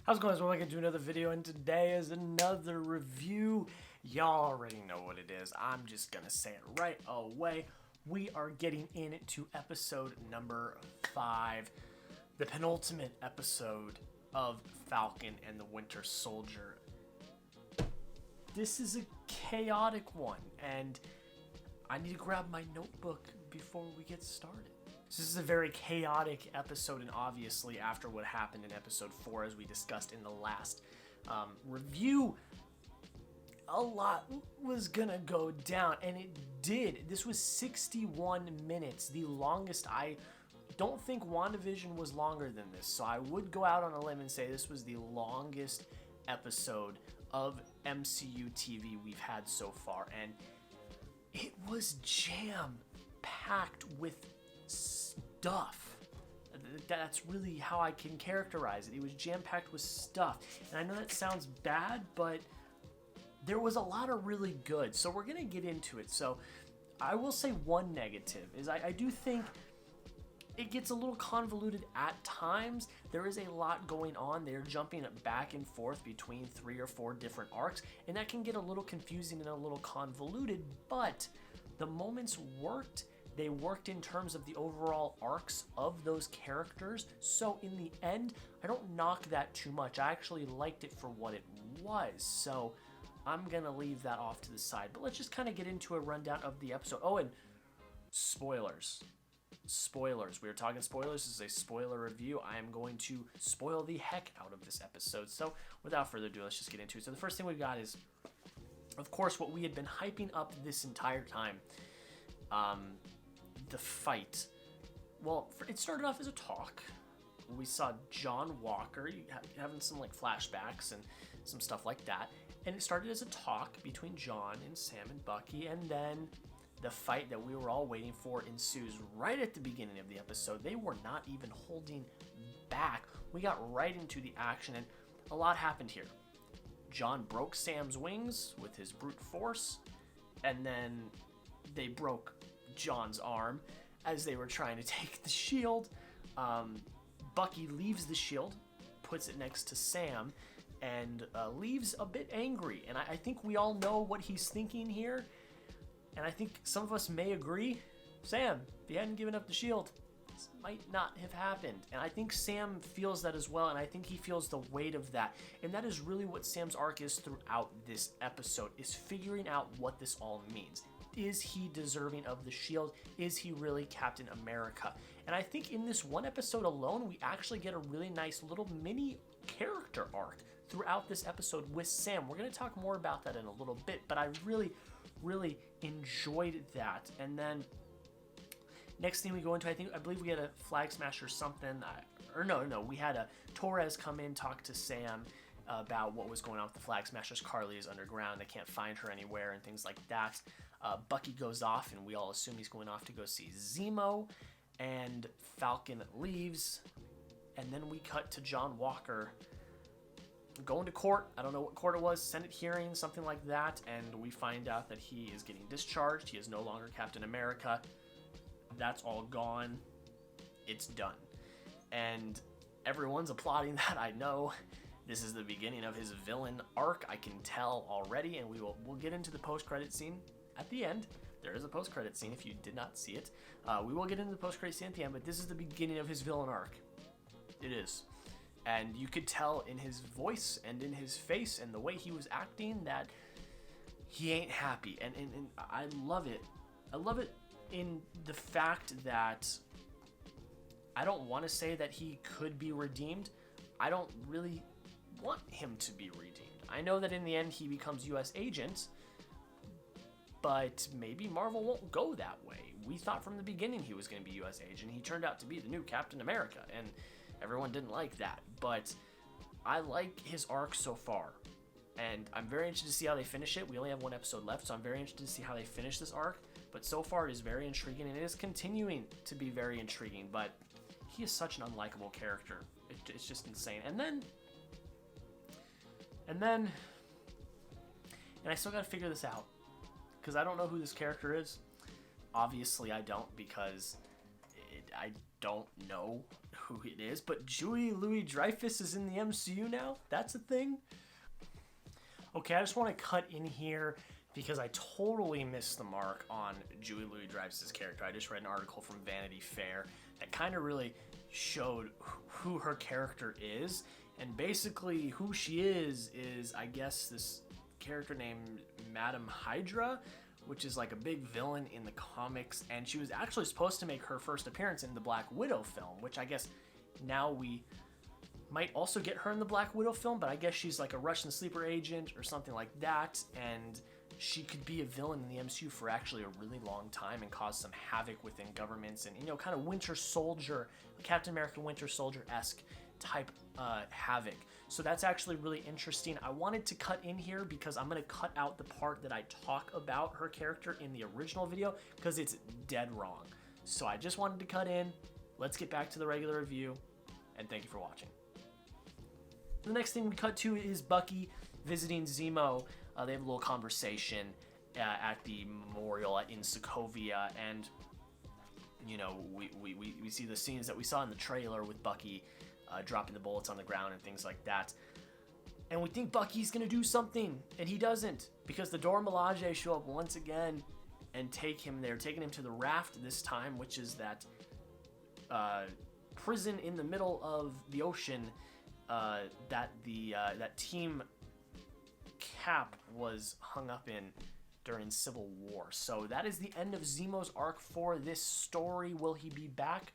How's it going? Welcome to another video, and today is another review. Y'all already know what it is. I'm just gonna say it right away. We are getting into episode number 5, the penultimate episode of Falcon and the Winter Soldier. This is a chaotic one, and I need to grab my notebook before we get started. This is a very chaotic episode, and obviously after what happened in episode 4, as we discussed in the last review, a lot was gonna go down, and it did. This was 61 minutes, the longest. I don't think WandaVision was longer than this, so I would go out on a limb and say this was the longest episode of MCU TV we've had so far, and it was jam-packed with stuff. That's really how I can characterize it. It was jam-packed with stuff. And I know that sounds bad, but there was a lot of really good. So we're going to get into it. So I will say one negative is I do think it gets a little convoluted at times. There is a lot going on. They're jumping back and forth between 3 or 4 different arcs, and that can get a little confusing and a little convoluted, but the moments worked. They worked in terms of the overall arcs of those characters. So in the end, I don't knock that too much. I actually liked it for what it was. So I'm going to leave that off to the side. But let's just kind of get into a rundown of the episode. Oh, and spoilers. Spoilers. We were talking spoilers. This is a spoiler review. I am going to spoil the heck out of this episode. So without further ado, let's just get into it. So the first thing we've got is, of course, what we had been hyping up this entire time. The fight. Well, it started off as a talk. We saw John Walker having some like flashbacks and some stuff like that. And it started as a talk between John and Sam and Bucky, and then the fight that we were all waiting for ensues right at the beginning of the episode. They were not even holding back. We got right into the action, and a lot happened here. John broke Sam's wings with his brute force, and then they broke John's arm as they were trying to take the shield. Bucky leaves the shield, puts it next to Sam, and leaves a bit angry. And I think we all know what he's thinking here. And I think some of us may agree. Sam, if you hadn't given up the shield, this might not have happened. And I think Sam feels that as well, and I think he feels the weight of that. And that is really what Sam's arc is throughout this episode, is figuring out what this all means. Is he deserving of the shield? Is he really Captain America? And I think in this one episode alone, we actually get a really nice little mini character arc throughout this episode with Sam. We're going to talk more about that in a little bit, but I really, really enjoyed that. And then next thing we go into, I believe we had a flag smash or something. We had a Torres come in, talk to Sam about what was going on with the flag smashers. Carly is underground. They can't find her anywhere and things like that. Bucky goes off, and we all assume he's going off to go see Zemo, and Falcon leaves, and then we cut to John Walker going to court. I don't know what court it was, Senate hearing, something like that, and we find out that he is getting discharged. He is no longer Captain America. That's all gone. It's done. And everyone's applauding that, I know. This is the beginning of his villain arc, I can tell already, and we'll get into the post-credit scene at the end. There is a post-credit scene if you did not see it. We will get into the post-credit scene at the end, but this is the beginning of his villain arc. It is. And you could tell in his voice and in his face and the way he was acting that he ain't happy. And I love it. I love it in the fact that I don't want to say that he could be redeemed. I don't really want him to be redeemed. I know that in the end he becomes U.S. agent, but maybe Marvel won't go that way. We thought from the beginning he was going to be U.S. agent. He turned out to be the new Captain America, and everyone didn't like that. But I like his arc so far, and I'm very interested to see how they finish it. We only have one episode left, so I'm very interested to see how they finish this arc. But so far it is very intriguing, and it is continuing to be very intriguing, but he is such an unlikable character. It's just insane. And I still got to figure this out, because I don't know who this character is. Obviously I don't, because I don't know who it is, but Julie Louis-Dreyfus is in the MCU now? That's a thing? Okay, I just want to cut in here because I totally missed the mark on Julie Louis-Dreyfus' character. I just read an article from Vanity Fair that kind of really showed who her character is. And basically who she is, I guess, this character named Madam Hydra, which is like a big villain in the comics. And she was actually supposed to make her first appearance in the Black Widow film, which I guess now we might also get her in the Black Widow film, but I guess she's like a Russian sleeper agent or something like that, and she could be a villain in the MCU for actually a really long time and cause some havoc within governments and, you know, kind of Winter Soldier, Captain America Winter Soldier-esque type havoc. So that's actually really interesting. I wanted to cut in here because I'm going to cut out the part that I talk about her character in the original video because it's dead wrong. So I just wanted to cut in. Let's get back to the regular review, and thank you for watching. The next thing we cut to is Bucky visiting Zemo. They have a little conversation at the memorial in Sokovia, and you know, we see the scenes that we saw in the trailer with Bucky dropping the bullets on the ground and things like that. And we think Bucky's gonna do something, and he doesn't, because the Dora Milaje show up once again and take him there, taking him to the raft this time, which is that prison in the middle of the ocean that Team Cap was hung up in during Civil War. So that is the end of Zemo's arc for this story. Will he be back?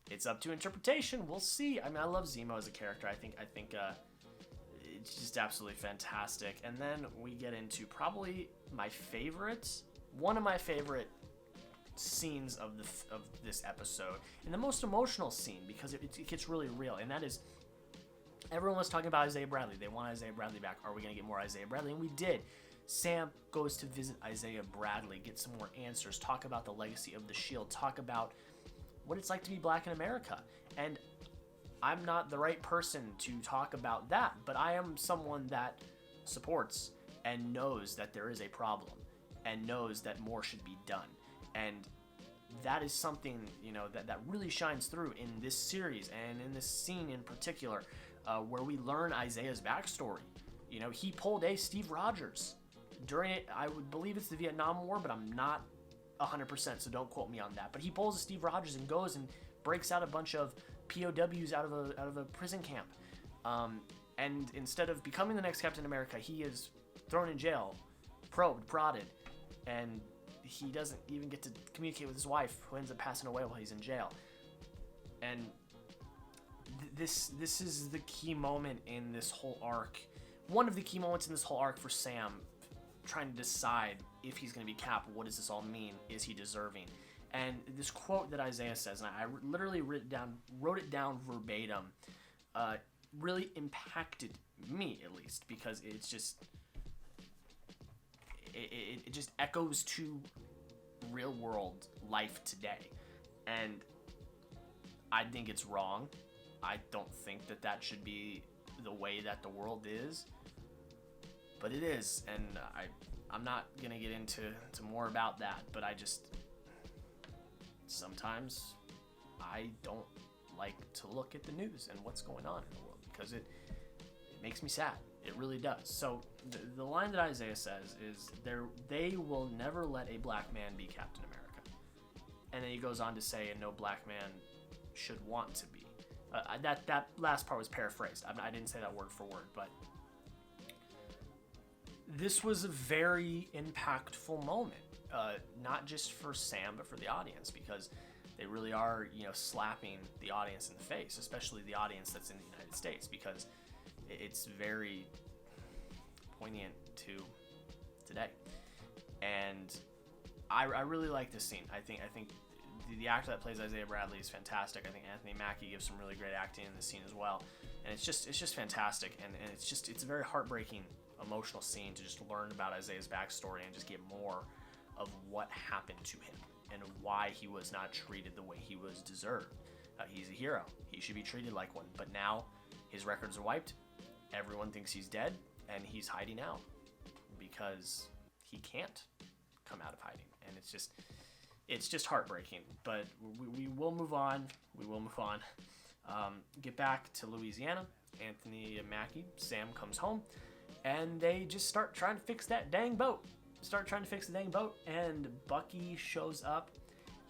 It's up to interpretation. We'll see. I mean, I love Zemo as a character. I think it's just absolutely fantastic. And then we get into probably one of my favorite scenes of this episode, and the most emotional scene, because it gets really real, and that is everyone was talking about Isaiah Bradley. They want Isaiah Bradley back. Are we going to get more Isaiah Bradley? And we did. Sam goes to visit Isaiah Bradley, get some more answers, talk about the legacy of the Shield, talk about what it's like to be black in America. And I'm not the right person to talk about that, but I am someone that supports and knows that there is a problem and knows that more should be done. And that is something, you know, that really shines through in this series and in this scene in particular, where we learn Isaiah's backstory. You know, he pulled a Steve Rogers during it. I would believe it's the Vietnam War, but I'm not 100%, so don't quote me on that. But he pulls a Steve Rogers and goes and breaks out a bunch of POWs out of a prison camp. And instead of becoming the next Captain America, he is thrown in jail, probed, prodded, and he doesn't even get to communicate with his wife, who ends up passing away while he's in jail. And this is the key moment in this whole arc. One of the key moments in this whole arc for Sam, trying to decide if he's going to be Cap. What does this all mean? Is he deserving? And this quote that Isaiah says, and I literally wrote it down verbatim, really impacted me, at least, because it's just it just echoes to real world life today. And I think it's wrong. I don't think that should be the way that the world is, but it is. And I'm not gonna get into more about that, but sometimes I don't like to look at the news and what's going on in the world, because it makes me sad. It really does. So the line that Isaiah says is, they will never let a black man be Captain America. And then he goes on to say, and no black man should want to be. That last part was paraphrased. I didn't say that word for word, but this was a very impactful moment, not just for Sam, but for the audience, because they really are, you know, slapping the audience in the face, especially the audience that's in the United States, because it's very poignant to today. And I really like this scene. I think the actor that plays Isaiah Bradley is fantastic. I think Anthony Mackie gives some really great acting in this scene as well. And it's just fantastic. And it's a very heartbreaking, emotional scene to just learn about Isaiah's backstory and just get more of what happened to him and why he was not treated the way he was deserved. He's a hero. He should be treated like one. But now his records are wiped. Everyone thinks he's dead, and he's hiding out because he can't come out of hiding. And it's just, it's just heartbreaking. But we will move on. We will move on. Get back to Louisiana. Anthony Mackie, Sam comes home, and they just start trying to fix that dang boat. And Bucky shows up.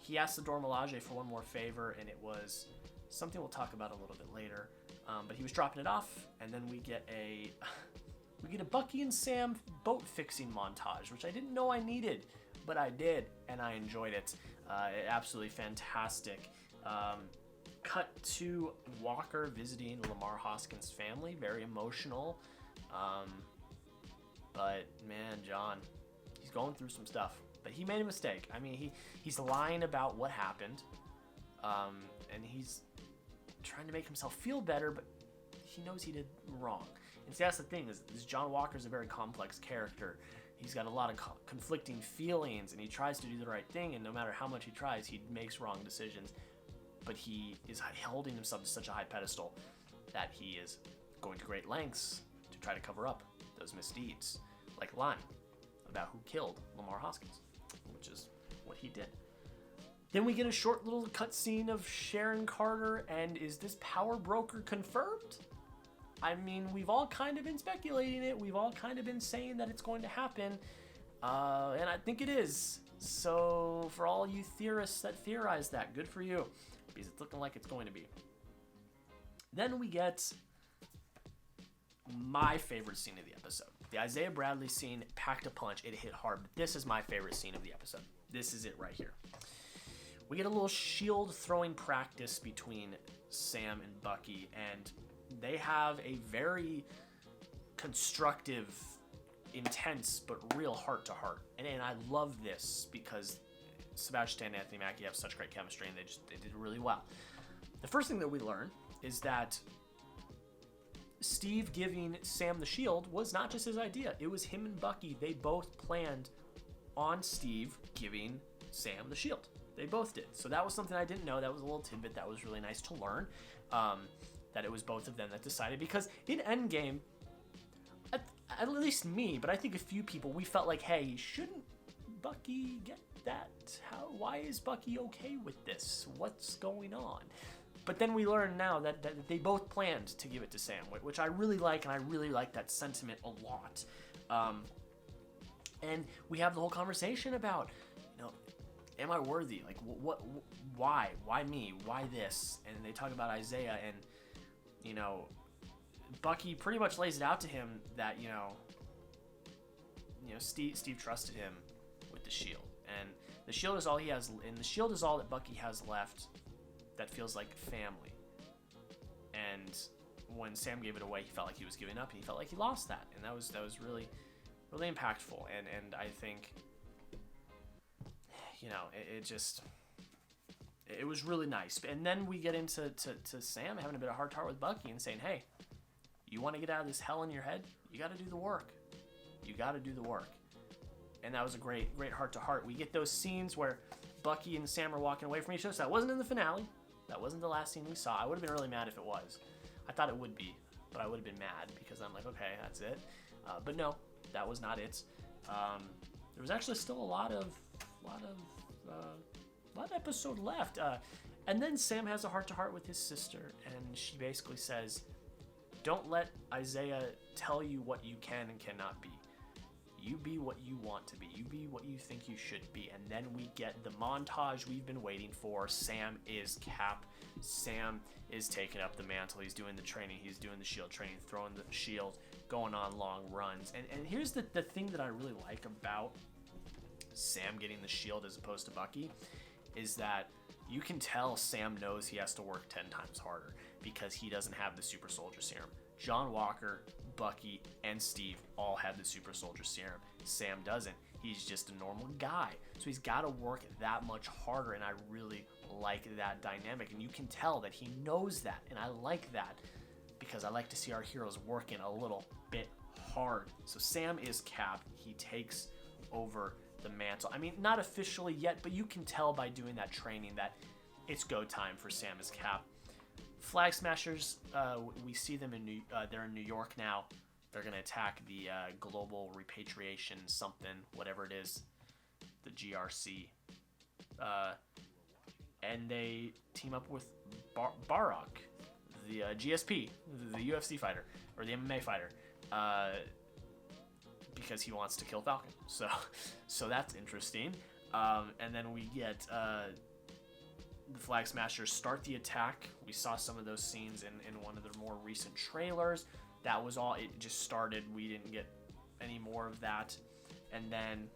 He asks the Dora Milaje for one more favor, and it was something we'll talk about a little bit later. But he was dropping it off, and then we get a Bucky and Sam boat fixing montage, which I didn't know I needed, but I did, and I enjoyed it. Absolutely fantastic. Cut to Walker visiting Lamar Hoskins' family. Very emotional. But man, John, he's going through some stuff. But he made a mistake. I mean, he's lying about what happened, and he's trying to make himself feel better, but he knows he did wrong. And see, that's the thing, is John Walker's a very complex character. He's got a lot of conflicting feelings, and he tries to do the right thing, and no matter how much he tries, he makes wrong decisions. But he is holding himself to such a high pedestal that he is going to great lengths to try to cover up those misdeeds, like lying about who killed Lamar Hoskins, which is what he did. Then we get a short little cutscene of Sharon Carter, and is this power broker confirmed? I mean, we've all kind of been speculating it. We've all kind of been saying that it's going to happen, and I think it is. So for all you theorists that theorize that, good for you, because it's looking like it's going to be. Then we get my favorite scene of the episode. The Isaiah Bradley scene packed a punch. It hit hard. But this is my favorite scene of the episode. This is it right here. We get a little shield throwing practice between Sam and Bucky, and they have a very constructive, intense, but real heart-to-heart. And I love this because Sebastian and Anthony Mackie have such great chemistry, and they did really well. The first thing that we learn is that Steve giving Sam the shield was not just his idea. It was him and Bucky. They both planned on Steve giving Sam the shield. They both did. So that was something I didn't know. That was a little tidbit that was really nice to learn. That it was both of them that decided. Because in Endgame, at least me, but I think a few people, we felt like, hey, shouldn't Bucky get that? Why is Bucky okay with this? What's going on? But then we learn now that they both planned to give it to Sam, which I really like, and I really like that sentiment a lot. And we have the whole conversation about, am I worthy? Like, why? Why me? Why this? And they talk about Isaiah, and, Bucky pretty much lays it out to him that, Steve trusted him with the shield. And the shield is all he has, and the shield is all that Bucky has left that feels like family. And when Sam gave it away, he felt like he was giving up, and he felt like he lost that. And that was really, really impactful. And I think, it was really nice. And then we get into Sam having a bit of heart-to-heart with Bucky and saying, hey, you want to get out of this hell in your head? You got to do the work. And that was a great heart-to-heart. We get those scenes where Bucky and Sam are walking away from each other. So that wasn't in the finale. That wasn't the last scene we saw. I would have been really mad if it was. I thought it would be, but I would have been mad because I'm like, okay, that's it. But no, that was not it. There was actually still a lot of episode left. And then Sam has a heart-to-heart with his sister, and she basically says, don't let Isaiah tell you what you can and cannot be. You be what you want to be. You be what you think you should be. And then we get the montage we've been waiting for. Sam is Cap. Sam is taking up the mantle. He's doing the training. He's doing the shield training, throwing the shield, going on long runs. And here's the thing that I really like about Sam getting the shield as opposed to Bucky, is that you can tell Sam knows he has to work 10 times harder because he doesn't have the super soldier serum. John Walker, Bucky, and Steve all have the super soldier serum. Sam doesn't. He's just a normal guy. So he's got to work that much harder, and I really like that dynamic. And you can tell that he knows that, and I like that because I like to see our heroes working a little bit hard. So Sam is Cap. He takes over the mantle. I mean, not officially yet, but you can tell by doing that training that it's go time for Sam as Cap. Flag Smashers, we see them they're in New York now. They're going to attack the Global Repatriation something, whatever it is, the GRC. and they team up with Barak, the GSP, the UFC fighter or the MMA fighter, because he wants to kill Falcon. So that's interesting. And then we get the Flag Smashers start the attack. We saw some of those scenes in one of the more recent trailers. That was all. It just started. We didn't get any more of that. And then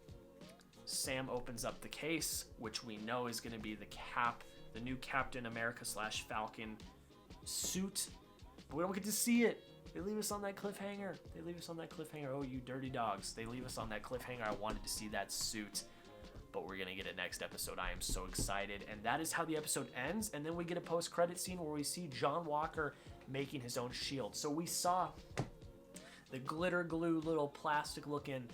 Sam opens up the case, which we know is going to be the new Captain America / Falcon suit. But we don't get to see it. They leave us on that cliffhanger. Oh, you dirty dogs. They leave us on that cliffhanger. I wanted to see that suit, but we're going to get it next episode. I am so excited. And that is how the episode ends. And then we get a post-credit scene where we see John Walker making his own shield. So we saw the glitter glue little plastic looking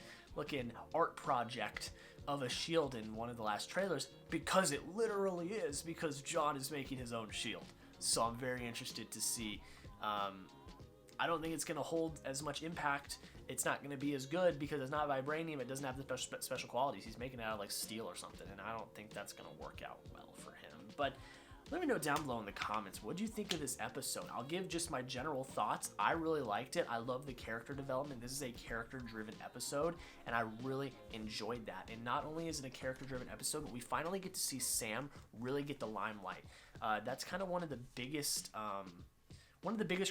art project of a shield in one of the last trailers, because it literally is, because John is making his own shield. So I'm very interested to see. I don't think it's going to hold as much impact. It's not going to be as good because it's not vibranium. It doesn't have the special qualities. He's making it out of like steel or something, and I don't think that's going to work out well for him. But let me know down below in the comments, what do you think of this episode? I'll give just my general thoughts. I really liked it. I love the character development. This is a character-driven episode, and I really enjoyed that. And not only is it a character-driven episode, but we finally get to see Sam really get the limelight. That's kind of one of the biggest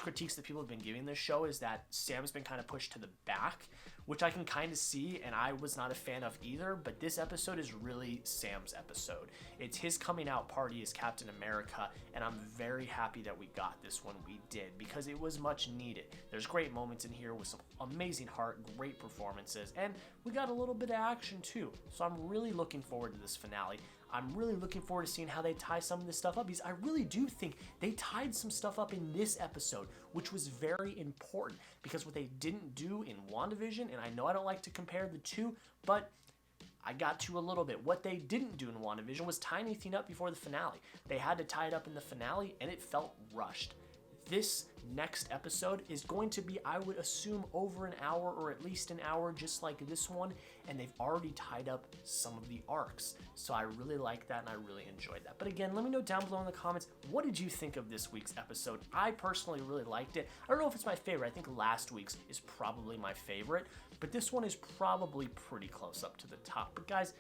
critiques that people have been giving this show, is that Sam's been kind of pushed to the back, which I can kind of see, and I was not a fan of either. But this episode is really Sam's episode. It's his coming out party as Captain America, and I'm very happy that we got this one. We did, because it was much needed. There's great moments in here with some amazing heart, great performances, and we got a little bit of action too. So I'm really looking forward to this finale. I'm really looking forward to seeing how they tie some of this stuff up, because I really do think they tied some stuff up in this episode, which was very important, because what they didn't do in WandaVision, and I know I don't like to compare the two, but I got to a little bit. What they didn't do in WandaVision was tie anything up before the finale. They had to tie it up in the finale, and it felt rushed. This next episode is going to be, I would assume, over an hour, or at least an hour, just like this one, and they've already tied up some of the arcs. So I really like that, and I really enjoyed that. But again, let me know down below in the comments, what did you think of this week's episode? I personally really liked it. I don't know if it's my favorite. I think last week's is probably my favorite, but this one is probably pretty close up to the top. But guys,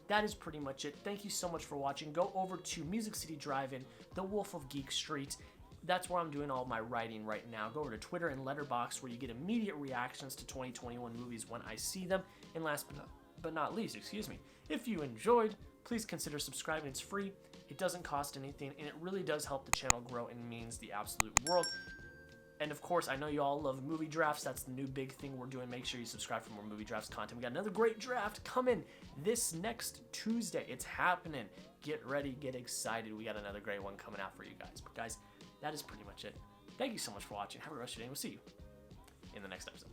that is pretty much it. Thank you so much for watching. Go over to Music City Drive-In, The Wolf of Geek Street. That's where I'm doing all my writing right now. Go over to Twitter and Letterboxd, where you get immediate reactions to 2021 movies when I see them. And last but not least, if you enjoyed, please consider subscribing. It's free, it doesn't cost anything, and it really does help the channel grow and means the absolute world. And of course, I know you all love movie drafts. That's the new big thing we're doing. Make sure you subscribe for more movie drafts content. We got another great draft coming this next Tuesday. It's happening. Get ready, get excited. We got another great one coming out for you guys. But guys, that is pretty much it. Thank you so much for watching. Have a great rest of your day. We'll see you in the next episode.